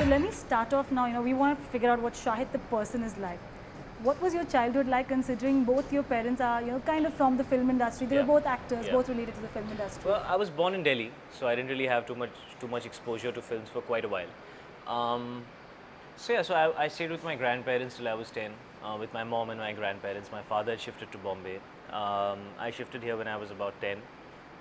So let me start off now. We want to figure out what Shahid the person is like. What was your childhood like, considering both your parents are, kind of from the film industry? They were both actors, both related to the film industry. Well, I was born in Delhi, so I didn't really have too much exposure to films for quite a while. So I stayed with my grandparents till I was 10, with my mom and my grandparents. My father had shifted to Bombay. I shifted here when I was about 10.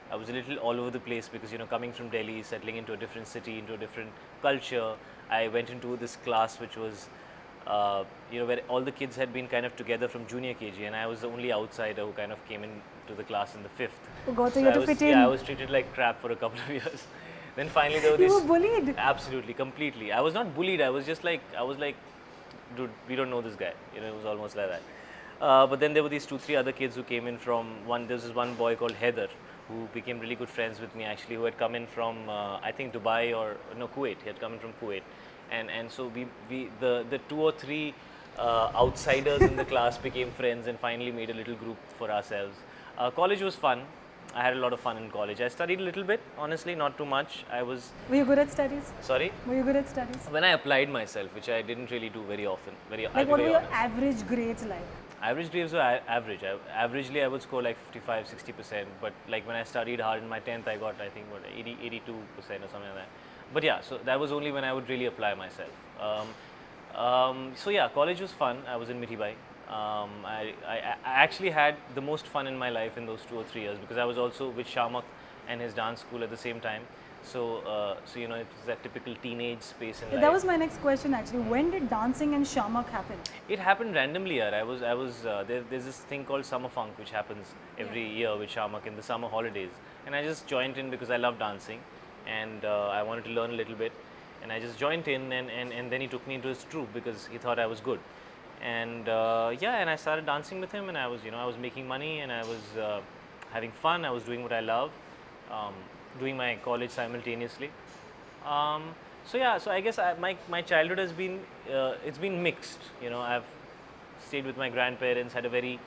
I was a little all over the place because, coming from Delhi, settling into a different city, into a different culture. I went into this class which was, where all the kids had been kind of together from junior KG, and I was the only outsider who kind of came into the class in the 5th. Oh God, so So you had to fit in. yeah, I was treated like crap for a couple of years. Then finally there were You these. were bullied. Absolutely, completely. I was not bullied. I was like, dude, we don't know this guy. It was almost like that. But then there were these 2, 3 other kids who came in from one. There was this one boy called Heather, who became really good friends with me actually, who had come in from I think Dubai or no, Kuwait. He had come in from Kuwait, and so the 2 or 3 outsiders in the class became friends and finally made a little group for ourselves. College was fun. I had a lot of fun in college. I studied a little bit, honestly, not too much. Were you good at studies? Sorry? Were you good at studies? When I applied myself, which I didn't really do very often. Like, what were your average grades like? Average grades were average. Averagely, I would score like 55, 60%. But like when I studied hard in my 10th, I got, I think, 82% or something like that. But yeah, so that was only when I would really apply myself. So yeah, college was fun. I was in Mithibai. I actually had the most fun in my life in those 2 or 3 years because I was also with Shamak and his dance school at the same time. So it was that typical teenage space in life. That was my next question actually. When did dancing and Shamak happen? It happened randomly. There's this thing called Summer Funk which happens every year with Shamak in the summer holidays, and I just joined in because I love dancing, and I wanted to learn a little bit, and I just joined in, and then he took me into his troupe because he thought I was good, and and I started dancing with him, and I was making money, and I was having fun. I was doing what I love. Doing my college simultaneously. So I guess my childhood has been it's been mixed. I've stayed with my grandparents, had a very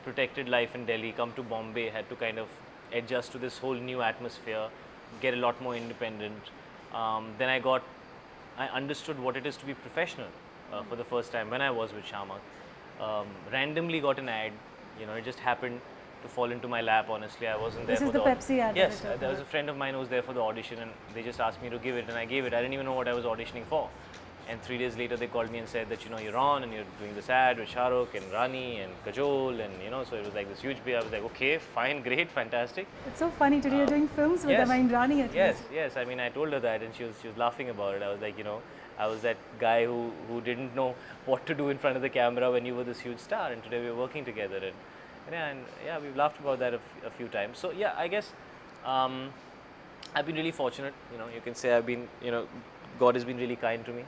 protected life in Delhi, come to Bombay, had to kind of adjust to this whole new atmosphere, get a lot more independent. Then I understood what it is to be professional for the first time when I was with Shamak. Randomly got an ad, it just happened to fall into my lap. Honestly, I wasn't there. This is the Pepsi ad. Yes, there was a friend of mine who was there for the audition, and they just asked me to give it, and I gave it. I didn't even know what I was auditioning for. And 3 days later, they called me and said that you're on and you're doing this ad with Shah Rukh and Rani and Kajol, and so it was like this huge big. I was like, okay, fine, great, fantastic. It's so funny today. You're doing films with them and Rani at least. Yes. I mean, I told her that, and she was laughing about it. I was like, I was that guy who didn't know what to do in front of the camera when you were this huge star, and today we're working together. And we've laughed about that a few times. So yeah, I guess I've been really fortunate. You can say I've been, God has been really kind to me.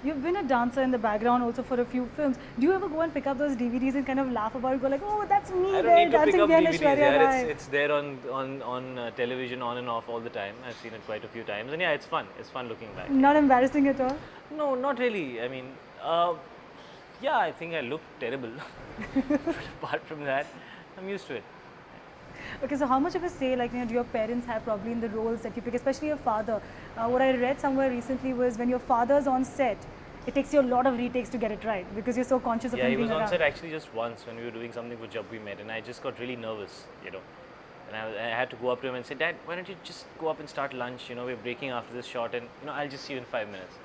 You've been a dancer in the background also for a few films. Do you ever go and pick up those DVDs and kind of laugh about it, go like, oh, that's me I don't there need to dancing pick up behind DVDs. Aishwarya Rai. It's there on television on and off all the time. I've seen it quite a few times, and yeah, it's fun. It's fun looking back. Not embarrassing at all? No, not really. I mean, I think I look terrible. But apart from that, I'm used to it. Okay, so how much of a say, do your parents have probably in the roles that you pick, especially your father? What I read somewhere recently was when your father's on set, it takes you a lot of retakes to get it right because you're so conscious of him being around. Yeah, he was on set actually just once when we were doing something for Jab We Met, and I just got really nervous, And I had to go up to him and say, Dad, why don't you just go up and start lunch? We're breaking after this shot, and I'll just see you in 5 minutes.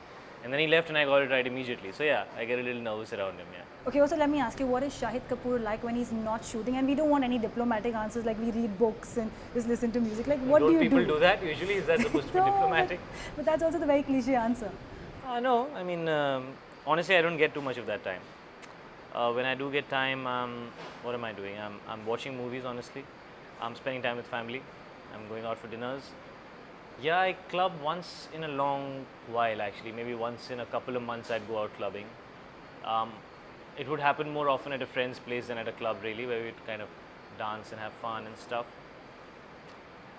And then he left, and I got it right immediately. So yeah, I get a little nervous around him. Yeah. Okay, also let me ask you, what is Shahid Kapoor like when he's not shooting? And we don't want any diplomatic answers like we read books and just listen to music. Like, what do you do? Don't people do that usually? Is that supposed to be diplomatic? But that's also the very cliche answer. No, I mean, honestly, I don't get too much of that time. When I do get time, what am I doing? I'm watching movies, honestly. I'm spending time with family. I'm going out for dinners. Yeah, I club once in a long while actually. Maybe once in a couple of months I'd go out clubbing. It would happen more often at a friend's place than at a club really, where we'd kind of dance and have fun and stuff.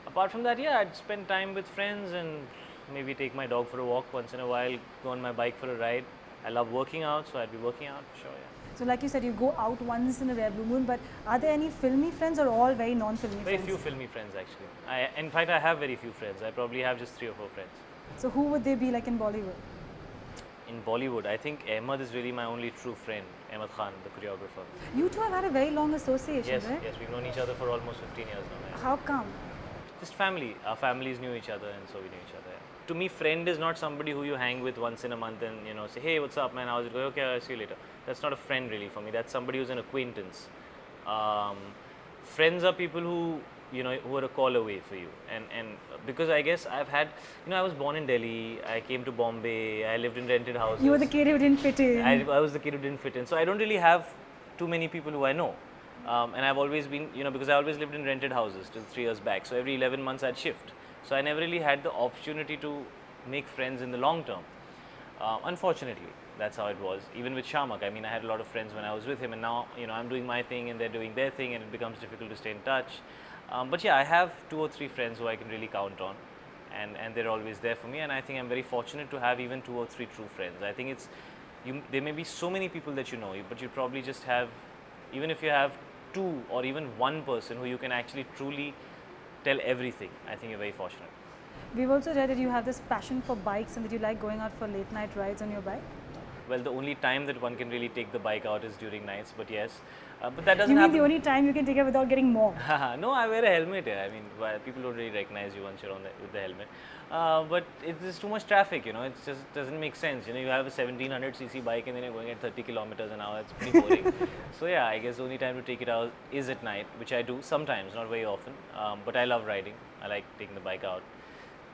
Apart from that, yeah, I'd spend time with friends and maybe take my dog for a walk once in a while, go on my bike for a ride. I love working out, so I'd be working out for sure, yeah. So like you said, you go out once in a rare blue moon, but are there any filmy friends or all very non-filmy friends? Very few filmy friends actually. In fact, I have very few friends. I probably have just 3 or 4 friends. So who would they be like in Bollywood? In Bollywood, I think Ahmed is really my only true friend, Ahmed Khan, the choreographer. You two have had a very long association, Yes, right? yes, we've known each other for almost 15 years now. Yeah. How come? Just family. Our families knew each other, and so we knew each other. Yeah. To me, friend is not somebody who you hang with once in a month and say, hey, what's up, man? How's it going? Okay, I'll see you later. That's not a friend really for me. That's somebody who's an acquaintance. Friends are people who who are a call away for you, and because I guess I've had I was born in Delhi. I came to Bombay. I lived in rented houses. You were the kid who didn't fit in. I was the kid who didn't fit in. So I don't really have too many people who I know. And I've always been, because I always lived in rented houses till 3 years back. So every 11 months I'd shift. So I never really had the opportunity to make friends in the long term. Unfortunately, that's how it was. Even with Shamak, I mean, I had a lot of friends when I was with him, and now, I'm doing my thing and they're doing their thing, and it becomes difficult to stay in touch. But yeah, I have 2 or 3 friends who I can really count on, and they're always there for me. And I think I'm very fortunate to have even 2 or 3 true friends. I think there may be so many people that you know, but you probably just have, even if you have 2 or even 1 person who you can actually truly tell everything, I think you're very fortunate. We've also read that you have this passion for bikes and that you like going out for late night rides on your bike. Well, the only time that one can really take the bike out is during nights, but yes. But that doesn't You mean happen. the only time you can take it without getting more? No, I wear a helmet here. I mean, people don't really recognize you once you're with the helmet. But it's just too much traffic, it just doesn't make sense. You have a 1700cc bike and then you're going at 30 kilometers an hour. It's pretty boring. So yeah, I guess the only time to take it out is at night, which I do sometimes, not very often. But I love riding. I like taking the bike out.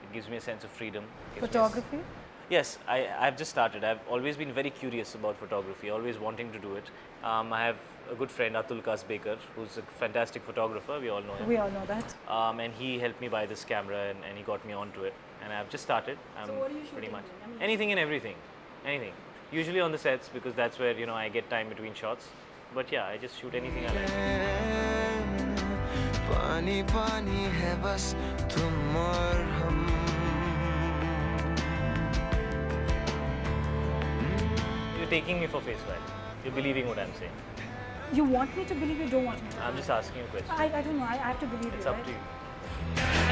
It gives me a sense of freedom. Photography? Yes, I've just started. I've always been very curious about photography, always wanting to do it. I have a good friend, Atul Kasbekar, who's a fantastic photographer. We all know him. We all know that. And he helped me buy this camera, and he got me onto it. And I've just started. So what are you pretty shooting much then? I mean, anything and everything, anything. Usually on the sets because that's where I get time between shots. But yeah, I just shoot anything I like. पानी पानी है बस तुम और हम You're taking me for face value. You're believing what I'm saying. You want me to believe, you don't want me to? I'm just asking you a question. I don't know. I have to believe It's you. up Right? to you.